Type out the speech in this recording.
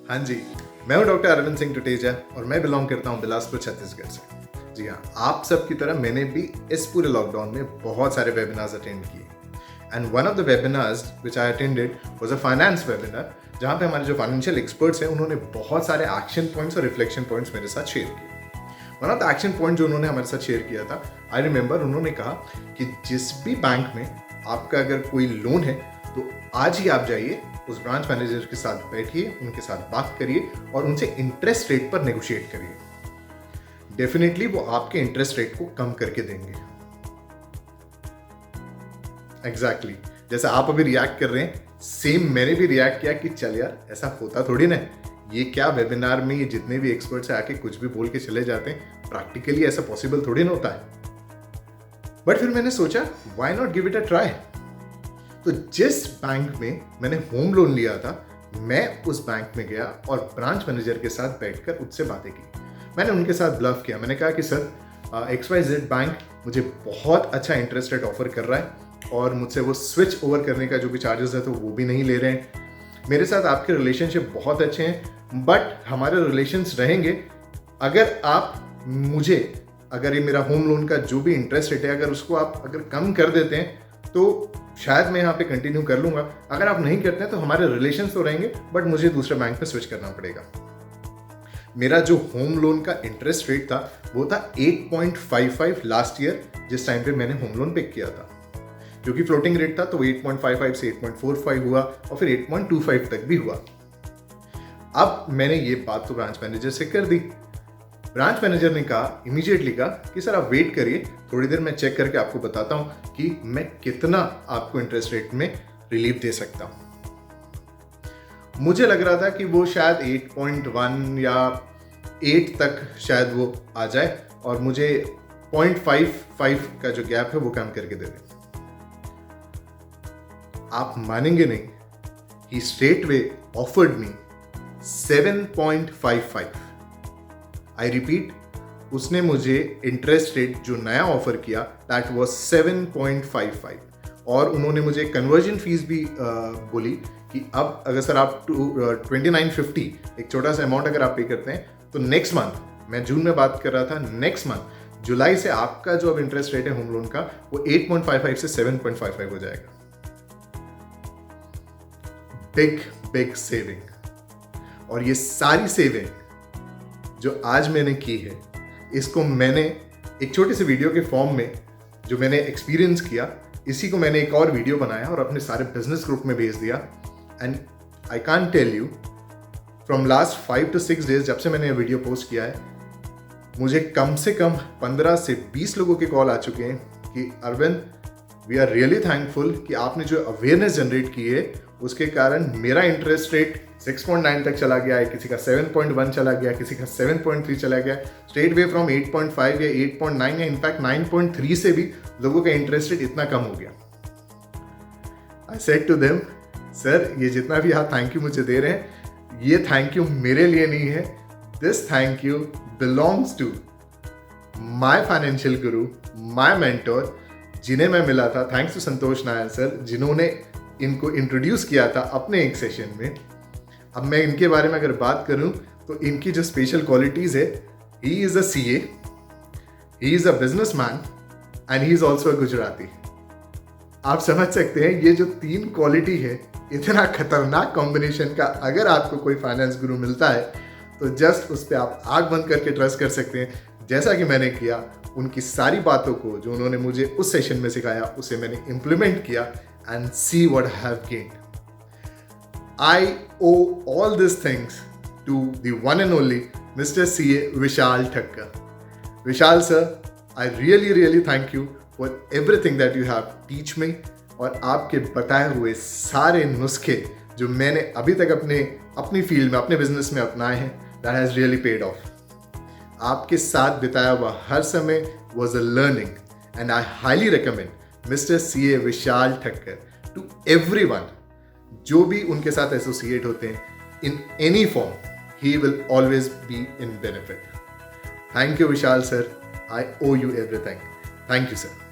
हाँ जी, मैं हूं डॉक्टर अरविंद सिंह टुटेजा और मैं बिलोंग करता हूं बिलासपुर छत्तीसगढ़ से। जी हाँ, आप सब की तरह मैंने भी इस पूरे लॉकडाउन में बहुत सारे वेबिनार्स अटेंड किए and one of the webinars which I attended was a finance webinar, जहाँ पे हमारे जो फाइनेंशियल एक्सपर्ट्स हैं उन्होंने बहुत सारे एक्शन पॉइंट्स और रिफ्लेक्शन पॉइंट्स मेरे साथ शेयर किए। One of the action point जो उन्होंने हमारे साथ शेयर किया था, आई रिमेंबर उन्होंने कहा कि जिस भी बैंक में आपका अगर कोई लोन है तो आज ही आप जाइए, उस ब्रांच मैनेजर के साथ बैठिए, उनके साथ बात करिए और उनसे इंटरेस्ट रेट पर नेगोशिएट करिए। डेफिनेटली वो आपके इंटरेस्ट रेट को कम करके देंगे। एग्जैक्टली जैसा आप अभी रिएक्ट कर रहे हैं, सेम मैंने भी रिएक्ट किया कि चल यार, ऐसा होता थोड़ी ना, ये क्या वेबिनार में ये जितने भी एक्सपर्ट्स आके कुछ भी बोल के चले जाते हैं, प्रैक्टिकली ऐसा पॉसिबल थोड़ी ना होता है। बट फिर मैंने सोचा why not give it a try. तो जिस बैंक में मैंने होम लोन लिया था, मैं उस बैंक में गया और ब्रांच मैनेजर के साथ बैठकर उससे बातें की। मैंने उनके साथ ब्लफ किया। मैंने कहा कि सर, XYZ बैंक मुझे बहुत अच्छा इंटरेस्ट रेट ऑफर कर रहा है और मुझसे वो स्विच ओवर करने का जो भी चार्जेस है तो वो भी नहीं ले रहे हैं। मेरे साथ आपके रिलेशनशिप बहुत अच्छे हैं, बट हमारे रिलेशंस रहेंगे अगर आप मुझे, अगर ये मेरा होम लोन का जो भी इंटरेस्ट रेट है, अगर उसको आप अगर कम कर देते हैं तो शायद मैं यहाँ पे कंटिन्यू कर लूंगा। अगर आप नहीं करते हैं तो हमारे रिलेशंस तो रहेंगे, बट मुझे दूसरे बैंक में स्विच करना पड़ेगा। मेरा जो होम लोन का इंटरेस्ट रेट था वो था 8.55 लास्ट ईयर, जिस टाइम पे मैंने होम लोन पिक किया था। क्योंकि फ्लोटिंग रेट था तो 8.55 से 8.45 हुआ और फिर 8.25 तक भी हुआ। अब मैंने ये बात तो ब्रांच मैनेजर से कर दी। ब्रांच मैनेजर ने कहा, इमीडिएटली कहा कि सर आप वेट करिए, थोड़ी देर मैं चेक करके आपको बताता हूं कि मैं कितना आपको इंटरेस्ट रेट में रिलीफ दे सकता हूं। मुझे लग रहा था कि वो शायद 8.1 या 8 तक शायद वो आ जाए और मुझे 0.55 का जो गैप है वो कम करके दे दे। आप मानेंगे नहीं, he straightaway offered me 7.55। I repeat, उसने मुझे इंटरेस्ट रेट जो नया ऑफर किया दैट वाज 7.55 और उन्होंने मुझे कन्वर्जन फीस भी बोली कि अब अगर सर आप 2950 एक छोटा सा अमाउंट अगर आप पे करते हैं तो नेक्स्ट मंथ, मैं जून में बात कर रहा था, नेक्स्ट मंथ जुलाई से आपका जो अब इंटरेस्ट रेट है होम लोन का वो 8.55 से 7.55 हो जाएगा। Big big saving. और ये सारी सेविंग जो आज मैंने की है, इसको मैंने एक छोटे से वीडियो के फॉर्म में जो मैंने एक्सपीरियंस किया, इसी को मैंने एक और वीडियो बनाया और अपने सारे बिजनेस ग्रुप में भेज दिया। And I can't tell you, from last 5 to 6 days जब से मैंने ये वीडियो पोस्ट किया है, मुझे कम से कम 15 से 20 लोगों के कॉल आ चुके हैं कि Arvind, we are really thankful कि आपने जो अवेयरनेस जनरेट की है उसके कारण मेरा इंटरेस्ट रेट 6.9 तक चला गया है, किसी का 7.1 चला गया, किसी का 7.3 चला गया, स्ट्रेट वे फ्रॉम 8.5 या 8.9 या इनफैक्ट 9.3 से भी लोगों का इंटरेस्ट रेट इतना कम हो गया। I said to them, sir ये जितना भी आप थैंक यू मुझे दे रहे हैं, ये थैंक यू मेरे लिए नहीं है, this thank you belongs to my financial guru, my mentor, जिन्हें मैं मिला था। Thanks to Santosh Nair sir, जिन्होंने इनको इंट्रोड्यूस किया था अपने एक सेशन में। अब मैं इनके बारे में अगर बात करूं तो इनकी जो स्पेशल क्वालिटीज है, he is a CA, he is a businessman and he is also a Gujarati. आप समझ सकते हैं ये जो 3 क्वालिटी है, इतना खतरनाक कॉम्बिनेशन का अगर आपको कोई फाइनेंस गुरु मिलता है तो जस्ट उस पर आप आंख बंद करके ट्रस्ट कर सकते हैं। जैसा कि मैंने किया, उनकी सारी बातों को जो उन्होंने मुझे उस सेशन में सिखाया उसे मैंने इम्प्लीमेंट किया and see what I have gained. I owe all these things to the one and only Mr. CA Vishal Thakkar. Vishal sir, I really thank you for everything that you have teach me और आपके बताए हुए सारे नुस्खे जो मैंने अभी तक अपनी फील्ड में, अपने बिजनेस में अपनाए हैं, that has really paid off. आपके साथ बिताया हुआ हर समय was a learning and I highly recommend Mr. CA Vishal Thakkar to everyone, जो भी उनके साथ एसोसिएट होते हैं in any form, he will always be in benefit. Thank you Vishal sir, I owe you everything. Thank you sir.